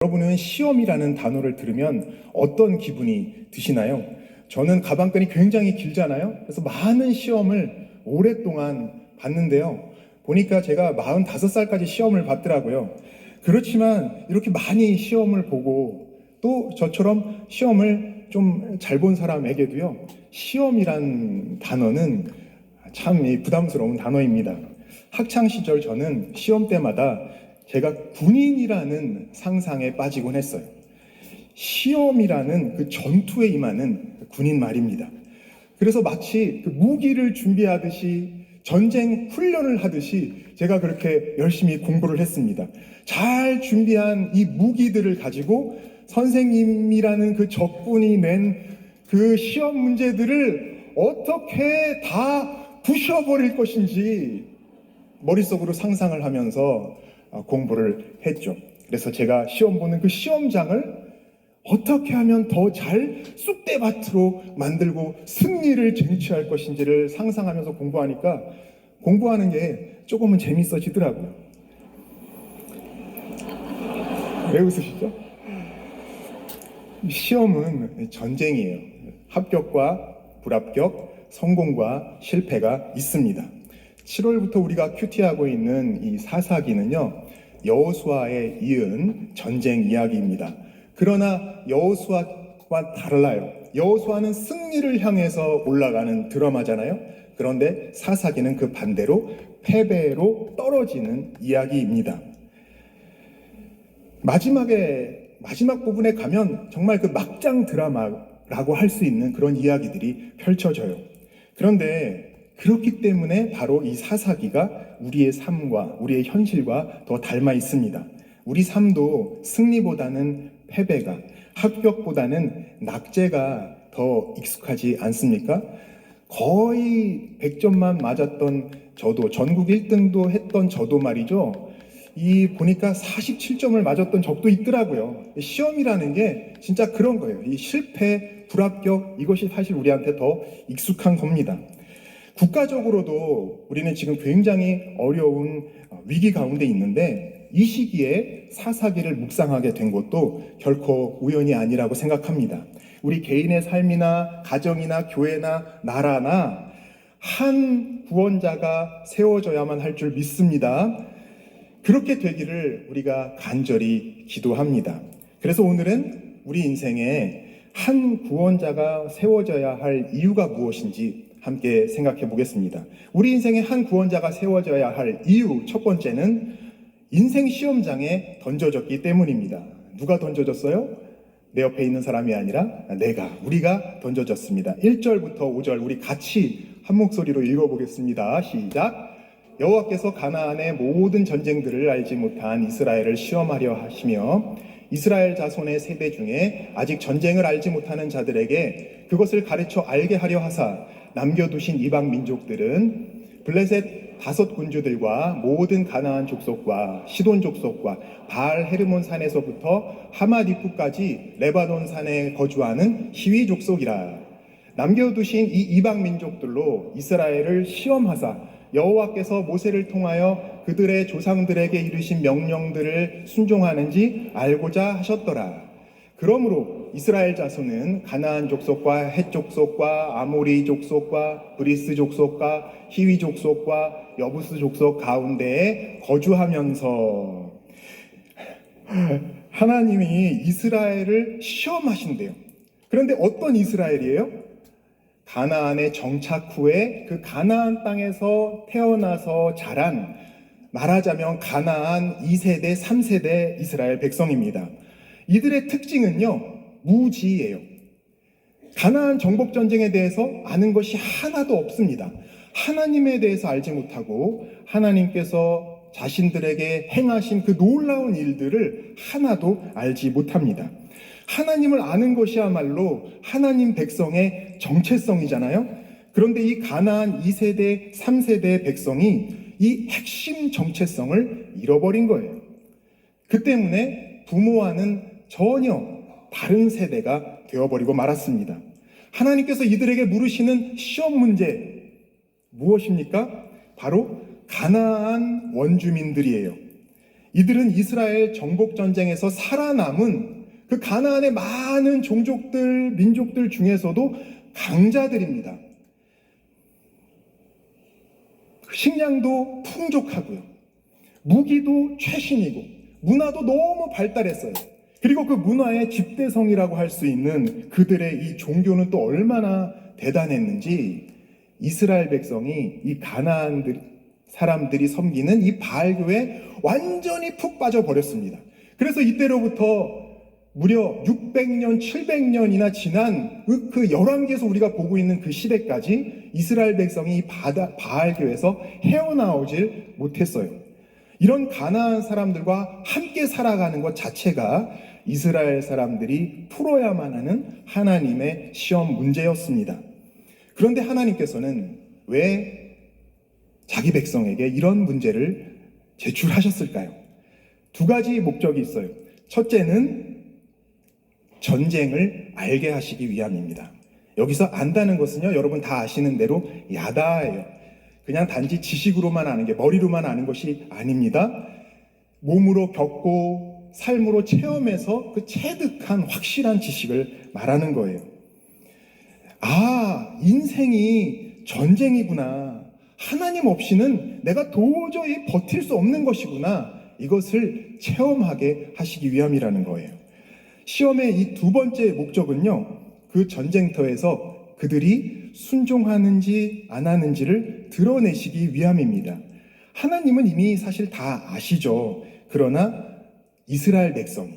여러분은 시험이라는 단어를 들으면 어떤 기분이 드시나요? 저는 가방끈이 굉장히 길잖아요. 그래서 많은 시험을 오랫동안 봤는데요. 보니까 제가 45살까지 시험을 봤더라고요. 그렇지만 이렇게 많이 시험을 보고 또 저처럼 시험을 좀 잘 본 사람에게도요, 시험이란 단어는 참 부담스러운 단어입니다. 학창 시절 저는 시험 때마다 제가 군인이라는 상상에 빠지곤 했어요. 시험이라는 그 전투에 임하는 군인 말입니다. 그래서 마치 그 무기를 준비하듯이 전쟁 훈련을 하듯이 제가 그렇게 열심히 공부를 했습니다. 잘 준비한 이 무기들을 가지고 선생님이라는 그 적군이 낸 그 시험 문제들을 어떻게 다 부셔버릴 것인지 머릿속으로 상상을 하면서 공부를 했죠. 그래서 제가 시험 보는 그 시험장을 어떻게 하면 더 잘 쑥대밭으로 만들고 승리를 쟁취할 것인지를 상상하면서 공부하니까 공부하는 게 조금은 재밌어지더라고요. 왜 웃으시죠? 시험은 전쟁이에요. 합격과 불합격, 성공과 실패가 있습니다. 7월부터 우리가 큐티하고 있는 이 사사기는요, 여호수아에 이은 전쟁 이야기입니다. 그러나 여호수아와 달라요. 여호수아는 승리를 향해서 올라가는 드라마잖아요. 그런데 사사기는 그 반대로 패배로 떨어지는 이야기입니다. 마지막 부분에 가면 정말 그 막장 드라마라고 할 수 있는 그런 이야기들이 펼쳐져요. 그런데 그렇기 때문에 바로 이 사사기가 우리의 삶과 우리의 현실과 더 닮아 있습니다. 우리 삶도 승리보다는 패배가, 합격보다는 낙제가 더 익숙하지 않습니까? 거의 100점만 맞았던 저도, 전국 1등도 했던 저도 말이죠. 보니까 47점을 맞았던 적도 있더라고요. 시험이라는 게 진짜 그런 거예요. 이 실패, 불합격, 이것이 사실 우리한테 더 익숙한 겁니다. 국가적으로도 우리는 지금 굉장히 어려운 위기 가운데 있는데 이 시기에 사사기를 묵상하게 된 것도 결코 우연이 아니라고 생각합니다. 우리 개인의 삶이나 가정이나 교회나 나라나 한 구원자가 세워져야만 할 줄 믿습니다. 그렇게 되기를 우리가 간절히 기도합니다. 그래서 오늘은 우리 인생에 한 구원자가 세워져야 할 이유가 무엇인지 함께 생각해 보겠습니다. 우리 인생에 한 구원자가 세워져야 할 이유 첫 번째는 인생 시험장에 던져졌기 때문입니다. 누가 던져졌어요? 내 옆에 있는 사람이 아니라 우리가 던져졌습니다. 1절부터 5절 우리 같이 한 목소리로 읽어보겠습니다. 시작! 여호와께서 가나안의 모든 전쟁들을 알지 못한 이스라엘을 시험하려 하시며 이스라엘 자손의 세대 중에 아직 전쟁을 알지 못하는 자들에게 그것을 가르쳐 알게 하려 하사 남겨두신 이방 민족들은 블레셋 5 군주들과 모든 가나안 족속과 시돈 족속과 바알 헤르몬 산에서부터 하맛 입구까지 레바논 산에 거주하는 히위 족속이라. 남겨두신 이 이방 민족들로 이스라엘을 시험하사 여호와께서 모세를 통하여 그들의 조상들에게 이르신 명령들을 순종하는지 알고자 하셨더라. 그러므로 이스라엘 자손은 가나안 족속과 헷 족속과 아모리 족속과 브리스 족속과 히위 족속과 여부스 족속 가운데에 거주하면서 하나님이 이스라엘을 시험하신대요. 그런데 어떤 이스라엘이에요? 가나안에 정착 후에 그 가나안 땅에서 태어나서 자란, 말하자면 가나안 2세대, 3세대 이스라엘 백성입니다. 이들의 특징은요, 무지예요. 가나안 정복 전쟁에 대해서 아는 것이 하나도 없습니다. 하나님에 대해서 알지 못하고 하나님께서 자신들에게 행하신 그 놀라운 일들을 하나도 알지 못합니다. 하나님을 아는 것이야말로 하나님 백성의 정체성이잖아요. 그런데 이 가나안 2세대, 3세대 백성이 이 핵심 정체성을 잃어버린 거예요. 그 때문에 부모와는 전혀 다른 세대가 되어버리고 말았습니다. 하나님께서 이들에게 물으시는 시험 문제 무엇입니까? 바로 가나안 원주민들이에요. 이들은 이스라엘 정복 전쟁에서 살아남은 그 가나안의 많은 종족들, 민족들 중에서도 강자들입니다. 식량도 풍족하고요. 무기도 최신이고 문화도 너무 발달했어요. 그리고 그 문화의 집대성이라고 할 수 있는 그들의 이 종교는 또 얼마나 대단했는지 이스라엘 백성이 이 가나안 사람들이 섬기는 이 바알교에 완전히 푹 빠져버렸습니다. 그래서 이때로부터 무려 600년, 700년이나 지난 그 열왕기에서 우리가 보고 있는 그 시대까지 이스라엘 백성이 이 바알교에서 헤어나오질 못했어요. 이런 가나안 사람들과 함께 살아가는 것 자체가 이스라엘 사람들이 풀어야만 하는 하나님의 시험 문제였습니다. 그런데 하나님께서는 왜 자기 백성에게 이런 문제를 제출하셨을까요? 두 가지 목적이 있어요. 첫째는 전쟁을 알게 하시기 위함입니다. 여기서 안다는 것은요, 여러분 다 아시는 대로 야다예요. 그냥 단지 지식으로만 아는 게, 머리로만 아는 것이 아닙니다. 몸으로 겪고 삶으로 체험해서 그 체득한 확실한 지식을 말하는 거예요. 아, 인생이 전쟁이구나. 하나님 없이는 내가 도저히 버틸 수 없는 것이구나. 이것을 체험하게 하시기 위함이라는 거예요. 시험의 이 두 번째 목적은요, 그 전쟁터에서 그들이 순종하는지 안 하는지를 드러내시기 위함입니다. 하나님은 이미 사실 다 아시죠. 그러나 이스라엘 백성이,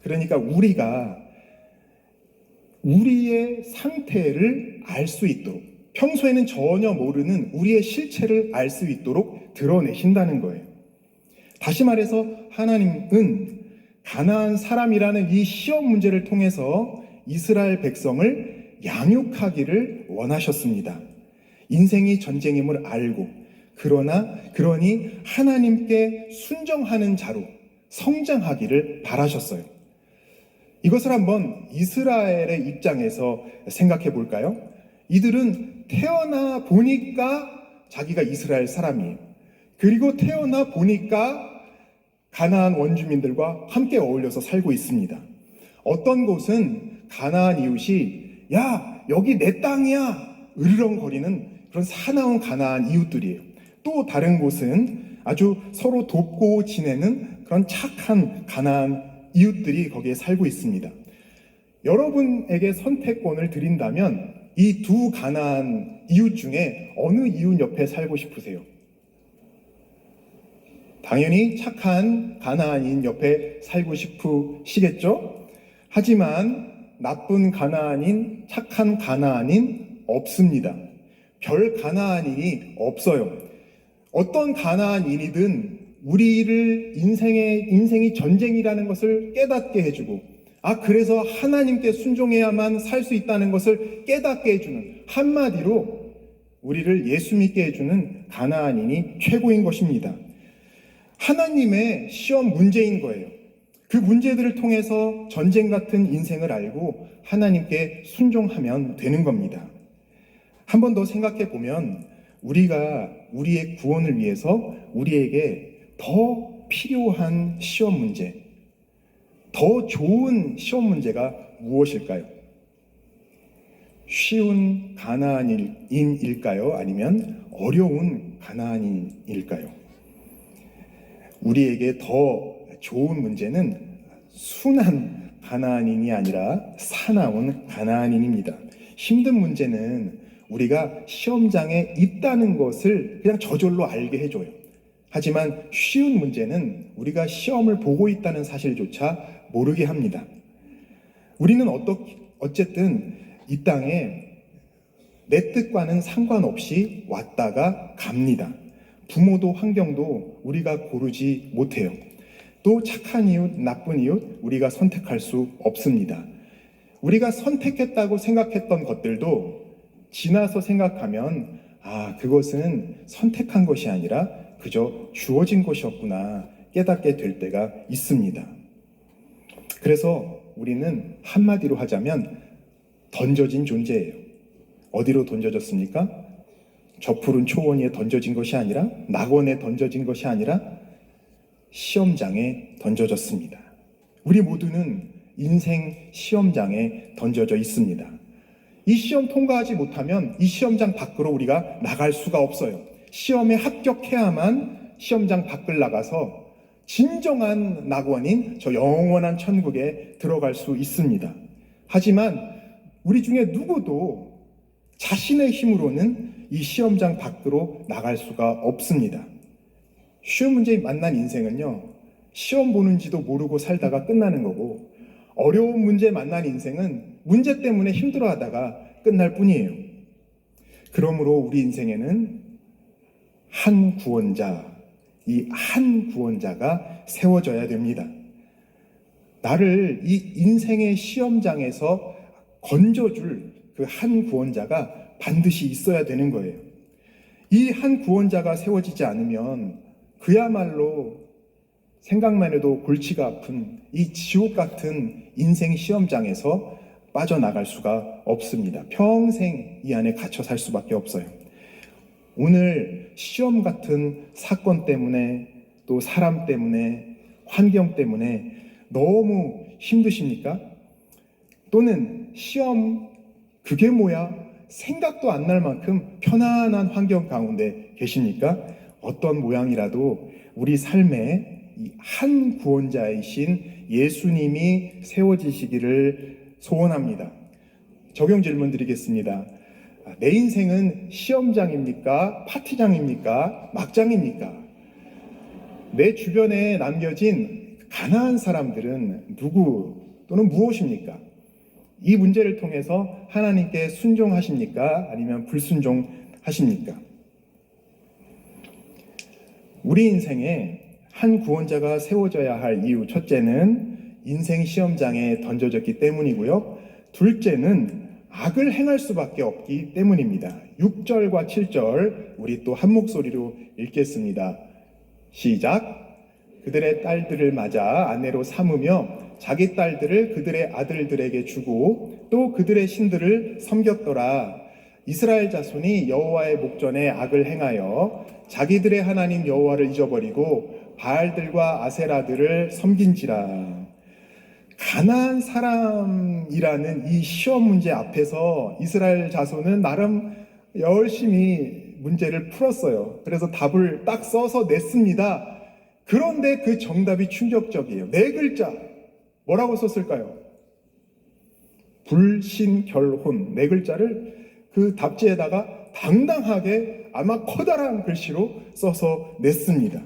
그러니까 우리가 우리의 상태를 알 수 있도록, 평소에는 전혀 모르는 우리의 실체를 알 수 있도록 드러내신다는 거예요. 다시 말해서 하나님은 가나안 사람이라는 이 시험 문제를 통해서 이스라엘 백성을 양육하기를 원하셨습니다. 인생이 전쟁임을 알고, 그러니 하나님께 순종하는 자로 성장하기를 바라셨어요. 이것을 한번 이스라엘의 입장에서 생각해 볼까요? 이들은 태어나 보니까 자기가 이스라엘 사람이에요. 그리고 태어나 보니까 가나안 원주민들과 함께 어울려서 살고 있습니다. 어떤 곳은 가나안 이웃이 야, 여기 내 땅이야 으르렁거리는 그런 사나운 가나안 이웃들이에요. 또 다른 곳은 아주 서로 돕고 지내는 그런 착한 가나안 이웃들이 거기에 살고 있습니다. 여러분에게 선택권을 드린다면 이 두 가나안 이웃 중에 어느 이웃 옆에 살고 싶으세요? 당연히 착한 가나안인 옆에 살고 싶으시겠죠? 하지만 나쁜 가나안인, 착한 가나안인 없습니다. 별 가나안인이 없어요. 어떤 가나안인이든 우리를 인생이 전쟁이라는 것을 깨닫게 해주고, 그래서 하나님께 순종해야만 살 수 있다는 것을 깨닫게 해주는, 한마디로 우리를 예수 믿게 해주는 가나안인이 최고인 것입니다. 하나님의 시험 문제인 거예요. 그 문제들을 통해서 전쟁 같은 인생을 알고 하나님께 순종하면 되는 겁니다. 한 번 더 생각해 보면 우리가 우리의 구원을 위해서 우리에게 더 필요한 시험 문제, 더 좋은 시험 문제가 무엇일까요? 쉬운 가나안인일까요? 아니면 어려운 가나안인일까요? 우리에게 더 좋은 문제는 순한 가나안인이 아니라 사나운 가나안인입니다. 힘든 문제는 우리가 시험장에 있다는 것을 그냥 저절로 알게 해줘요. 하지만 쉬운 문제는 우리가 시험을 보고 있다는 사실조차 모르게 합니다. 우리는 어쨌든 이 땅에 내 뜻과는 상관없이 왔다가 갑니다. 부모도 환경도 우리가 고르지 못해요. 또 착한 이웃, 나쁜 이웃 우리가 선택할 수 없습니다. 우리가 선택했다고 생각했던 것들도 지나서 생각하면 그것은 선택한 것이 아니라 그저 주어진 것이었구나 깨닫게 될 때가 있습니다. 그래서 우리는 한마디로 하자면 던져진 존재예요. 어디로 던져졌습니까? 저 푸른 초원 위에 던져진 것이 아니라, 낙원에 던져진 것이 아니라 시험장에 던져졌습니다. 우리 모두는 인생 시험장에 던져져 있습니다. 이 시험 통과하지 못하면 이 시험장 밖으로 우리가 나갈 수가 없어요. 시험에 합격해야만 시험장 밖을 나가서 진정한 낙원인 저 영원한 천국에 들어갈 수 있습니다. 하지만 우리 중에 누구도 자신의 힘으로는 이 시험장 밖으로 나갈 수가 없습니다. 쉬운 문제 만난 인생은요, 시험 보는지도 모르고 살다가 끝나는 거고, 어려운 문제 만난 인생은 문제 때문에 힘들어하다가 끝날 뿐이에요. 그러므로 우리 인생에는 한 구원자, 이 한 구원자가 세워져야 됩니다. 나를 이 인생의 시험장에서 건져줄 그 한 구원자가 반드시 있어야 되는 거예요. 이 한 구원자가 세워지지 않으면 그야말로 생각만 해도 골치가 아픈 이 지옥 같은 인생 시험장에서 빠져나갈 수가 없습니다. 평생 이 안에 갇혀 살 수밖에 없어요. 오늘 시험 같은 사건 때문에 또 사람 때문에 환경 때문에 너무 힘드십니까? 또는 시험 그게 뭐야? 생각도 안 날 만큼 편안한 환경 가운데 계십니까? 어떤 모양이라도 우리 삶에 이 한 구원자이신 예수님이 세워지시기를 소원합니다. 적용 질문 드리겠습니다. 내 인생은 시험장입니까? 파티장입니까? 막장입니까? 내 주변에 남겨진 가난한 사람들은 누구 또는 무엇입니까? 이 문제를 통해서 하나님께 순종하십니까? 아니면 불순종하십니까? 우리 인생에 한 구원자가 세워져야 할 이유, 첫째는 인생 시험장에 던져졌기 때문이고요. 둘째는 악을 행할 수밖에 없기 때문입니다. 6절과 7절 우리 또 한 목소리로 읽겠습니다. 시작. 그들의 딸들을 맞아 아내로 삼으며 자기 딸들을 그들의 아들들에게 주고 또 그들의 신들을 섬겼더라. 이스라엘 자손이 여호와의 목전에 악을 행하여 자기들의 하나님 여호와를 잊어버리고 바알들과 아세라들을 섬긴지라. 가난한 사람이라는 이 시험 문제 앞에서 이스라엘 자손은 나름 열심히 문제를 풀었어요. 그래서 답을 딱 써서 냈습니다. 그런데 그 정답이 충격적이에요. 네 글자. 뭐라고 썼을까요? 불신결혼. 네 글자를 그 답지에다가 당당하게 아마 커다란 글씨로 써서 냈습니다.